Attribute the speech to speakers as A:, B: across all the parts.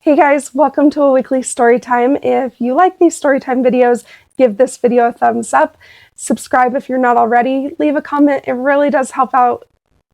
A: Hey guys, welcome to a weekly story time. If you like these story time videos, give this video a thumbs up. Subscribe if you're not already. Leave a comment. It really does help out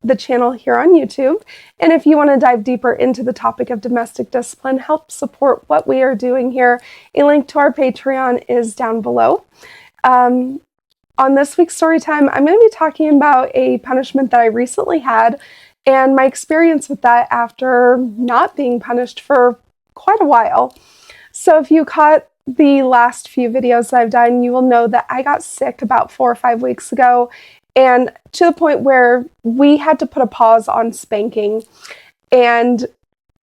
A: the channel here on YouTube. And if you want to dive deeper into the topic of domestic discipline, help support what we are doing here, a link to our Patreon is down below. On this week's story time, I'm going to be talking about a punishment that I recently had and my experience with that after not being punished for quite a while. So if you caught the last few videos that I've done, you will know that I got sick about 4 or 5 weeks ago, and to the point where we had to put a pause on spanking, and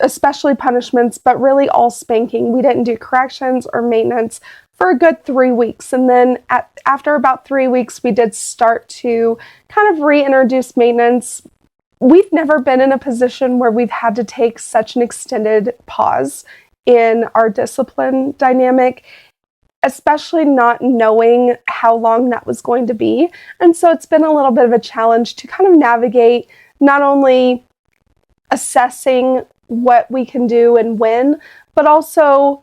A: especially punishments, but really all spanking. We didn't do corrections or maintenance for a good 3 weeks. And then after about 3 weeks, we did start to kind of reintroduce maintenance. We've never been in a position where we've had to take such an extended pause in our discipline dynamic, especially not knowing how long that was going to be. And so it's been a little bit of a challenge to kind of navigate not only assessing what we can do and when, but also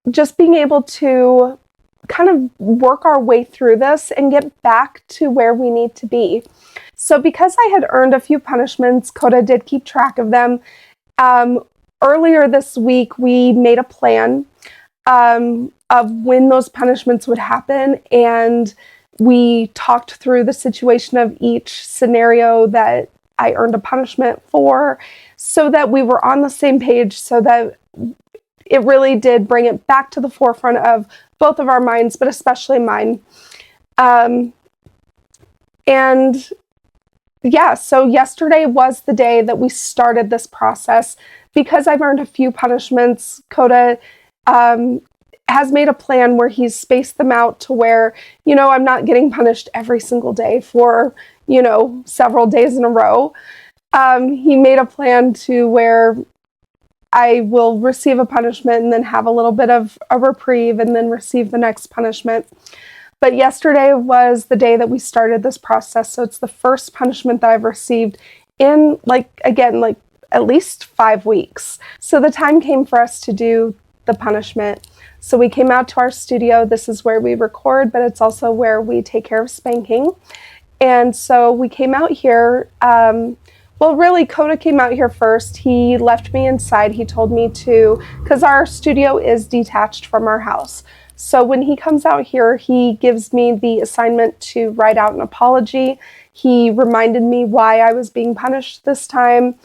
A: just being able to kind of work our way through this and get back to where we need to be. So because I had earned a few punishments, Coda did keep track of them. Earlier this week, we made a plan of when those punishments would happen, and we talked through the situation of each scenario that I earned a punishment for, so that we were on the same page, so that it really did bring it back to the forefront of both of our minds, but especially mine. And yeah, so yesterday was the day that we started this process. Because I've earned a few punishments, Coda has made a plan where he's spaced them out to where, I'm not getting punished every single day for, several days in a row. He made a plan to where I will receive a punishment and then have a little bit of a reprieve and then receive the next punishment. But yesterday was the day that we started this process. So it's the first punishment that I've received in, at least 5 weeks. So the time came for us to do the punishment. So we came out to our studio. This is where we record, but it's also where we take care of spanking. And so we came out here. Really, Coda came out here first. He left me inside. He told me to, because our studio is detached from our house. So when he comes out here, he gives me the assignment to write out an apology. He reminded me why I was being punished this time.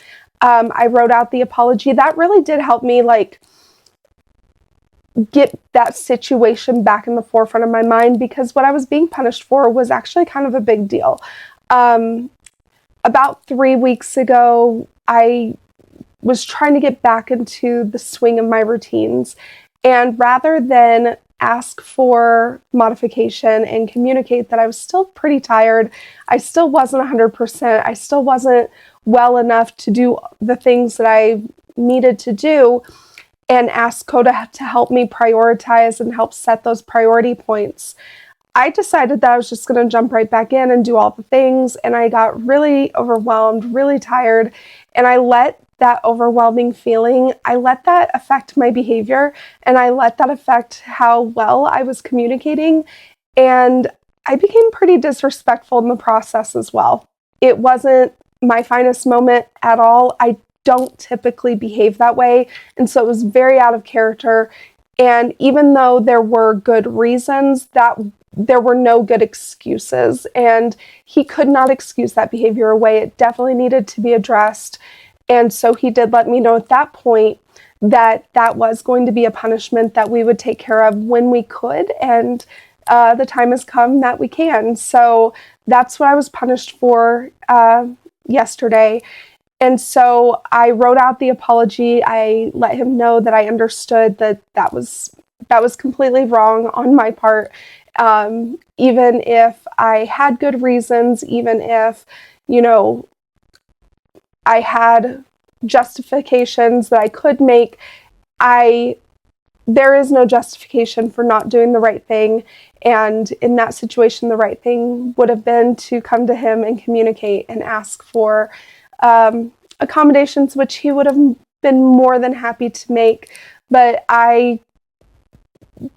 A: I wrote out the apology. That really did help me get that situation back in the forefront of my mind, because what I was being punished for was actually kind of a big deal. About 3 weeks ago, I was trying to get back into the swing of my routines, and rather than ask for modification and communicate that I was still pretty tired, I still wasn't 100%, I still wasn't well enough to do the things that I needed to do, and ask Coda to help me prioritize and help set those priority points, I decided that I was just going to jump right back in and do all the things, and I got really overwhelmed, really tired, and I let that overwhelming feeling, I let that affect my behavior, and I let that affect how well I was communicating, and I became pretty disrespectful in the process as well. It wasn't my finest moment at all. I don't typically behave that way, and so it was very out of character. And even though there were good reasons, that there were no good excuses, and he could not excuse that behavior away. It definitely needed to be addressed. And so he did let me know at that point that that was going to be a punishment that we would take care of when we could, and the time has come that we can. So that's what I was punished for yesterday. And so I wrote out the apology. I let him know that I understood that that was completely wrong on my part. Even if I had good reasons, even if, I had justifications that I could make, there is no justification for not doing the right thing. And in that situation, the right thing would have been to come to him and communicate and ask for accommodations, which he would have been more than happy to make. but I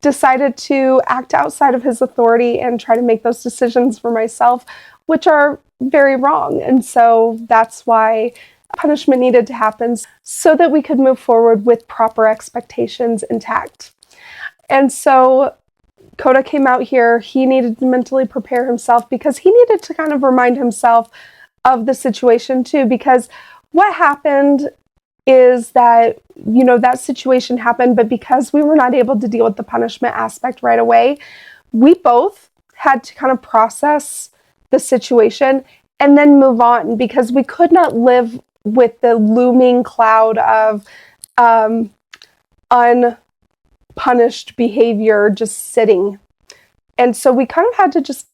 A: decided to act outside of his authority and try to make those decisions for myself, which are very wrong. And so that's why punishment needed to happen so that we could move forward with proper expectations intact. And so Coda came out here. He needed to mentally prepare himself because he needed to kind of remind himself of the situation too, because what happened is that, that situation happened, but because we were not able to deal with the punishment aspect right away, we both had to kind of process the situation and then move on, because we could not live with the looming cloud of unpunished behavior just sitting. And so we kind of had to just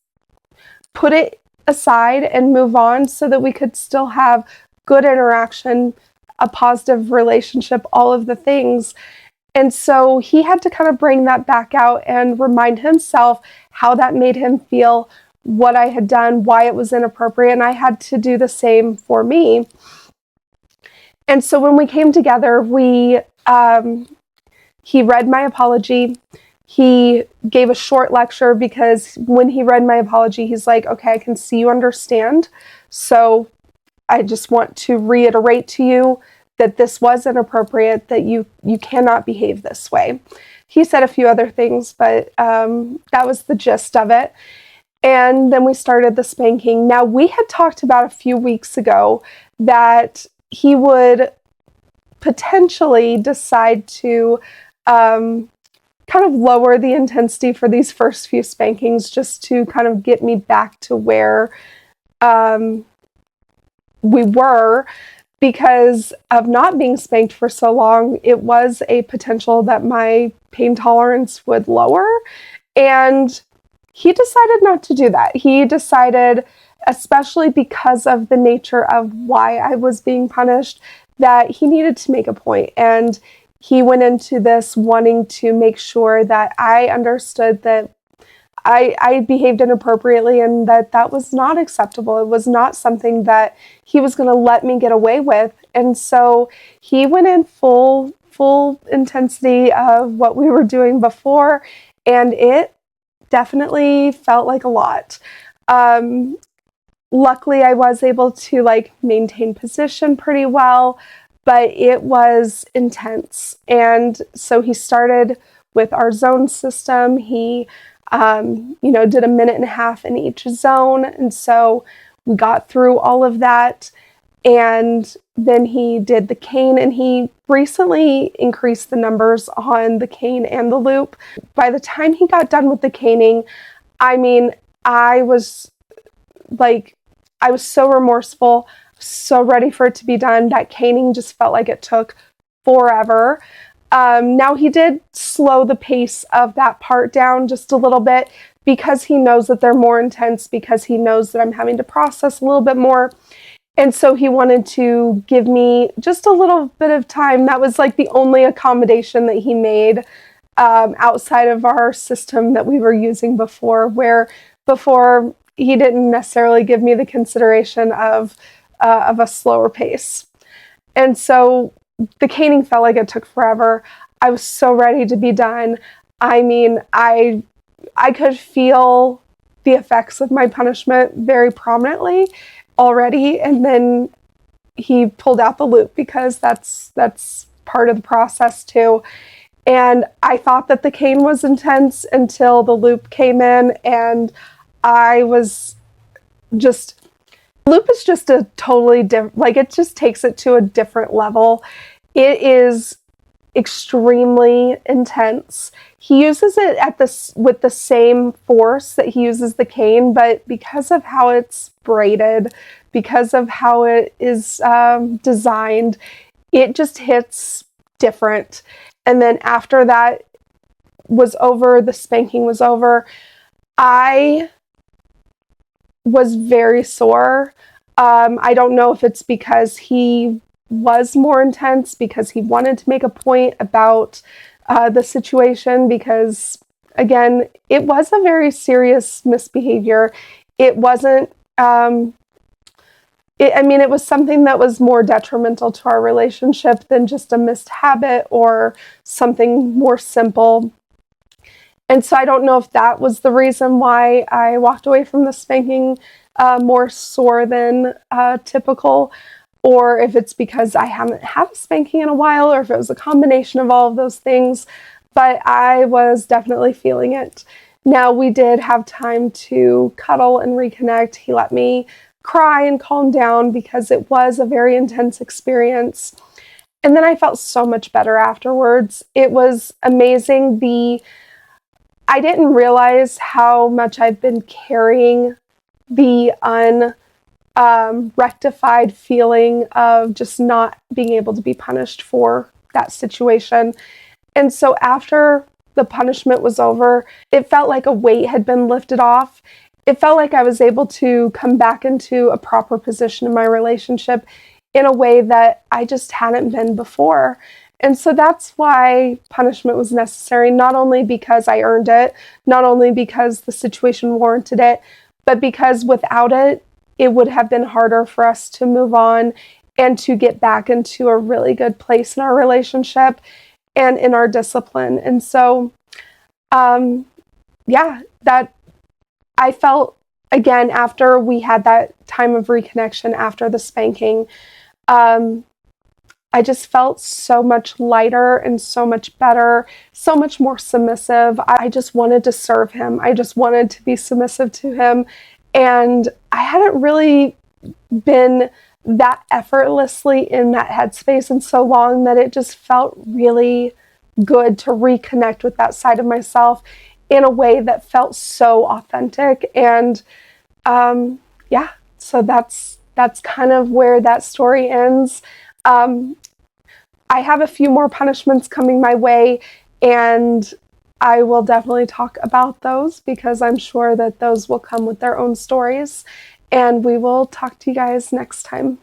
A: put it aside and move on so that we could still have good interaction, a positive relationship, all of the things. And so he had to kind of bring that back out and remind himself how that made him feel, what I had done, why it was inappropriate, and I had to do the same for me. And so when we came together, he read my apology. He gave a short lecture, because when he read my apology, he's like, okay, I can see you understand. So I just want to reiterate to you that this was inappropriate, that you cannot behave this way. He said a few other things, but that was the gist of it. And then we started the spanking. Now, we had talked about a few weeks ago that he would potentially decide to kind of lower the intensity for these first few spankings, just to kind of get me back to where we were, because of not being spanked for so long. It was a potential that my pain tolerance would lower, and he decided not to do that. He decided, especially because of the nature of why I was being punished, that he needed to make a point. And he went into this wanting to make sure that I understood that I behaved inappropriately and that was not acceptable. It was not something that he was going to let me get away with. And so he went in full intensity of what we were doing before, and it definitely felt like a lot. Luckily, I was able to maintain position pretty well, but it was intense. And so he started with our zone system. He did a minute and a half in each zone. And so we got through all of that. And then he did the cane, and he recently increased the numbers on the cane and the loop. By the time he got done with the caning, I was so remorseful, so ready for it to be done. That caning just felt like it took forever. Now he did slow the pace of that part down just a little bit, because he knows that they're more intense, because he knows that I'm having to process a little bit more. And so he wanted to give me just a little bit of time. That was the only accommodation that he made outside of our system that we were using before, where before he didn't necessarily give me the consideration of a slower pace. And so the caning felt like it took forever. I was so ready to be done. I could feel the effects of my punishment very prominently already, and then he pulled out the loop, because that's part of the process too. And I thought that the cane was intense until the loop came in, and I was just... Loop is just a totally different, it just takes it to a different level. It is extremely intense. He uses it with the same force that he uses the cane, but because of how it's braided, because of how it is designed, it just hits different. And then after that was over, the spanking was over, I was very sore. I don't know if it's because he was more intense, because he wanted to make a point about the situation, because again, it was a very serious misbehavior. It wasn't it was something that was more detrimental to our relationship than just a missed habit or something more simple. And so I don't know if that was the reason why I walked away from the spanking more sore than typical, or if it's because I haven't had a spanking in a while, or if it was a combination of all of those things. But I was definitely feeling it. Now, we did have time to cuddle and reconnect. He let me cry and calm down because it was a very intense experience. And then I felt so much better afterwards. It was amazing. I didn't realize how much I've been carrying the rectified feeling of just not being able to be punished for that situation. And so after the punishment was over, it felt like a weight had been lifted off. It felt like I was able to come back into a proper position in my relationship in a way that I just hadn't been before. And so that's why punishment was necessary, not only because I earned it, not only because the situation warranted it, but because without it, it would have been harder for us to move on and to get back into a really good place in our relationship and in our discipline. And so, that I felt, again, after we had that time of reconnection, after the spanking, I just felt so much lighter and so much better, so much more submissive. I just wanted to serve him. I just wanted to be submissive to him. And I hadn't really been that effortlessly in that headspace in so long that it just felt really good to reconnect with that side of myself in a way that felt so authentic. And so that's kind of where that story ends. I have a few more punishments coming my way, and I will definitely talk about those because I'm sure that those will come with their own stories. And we will talk to you guys next time.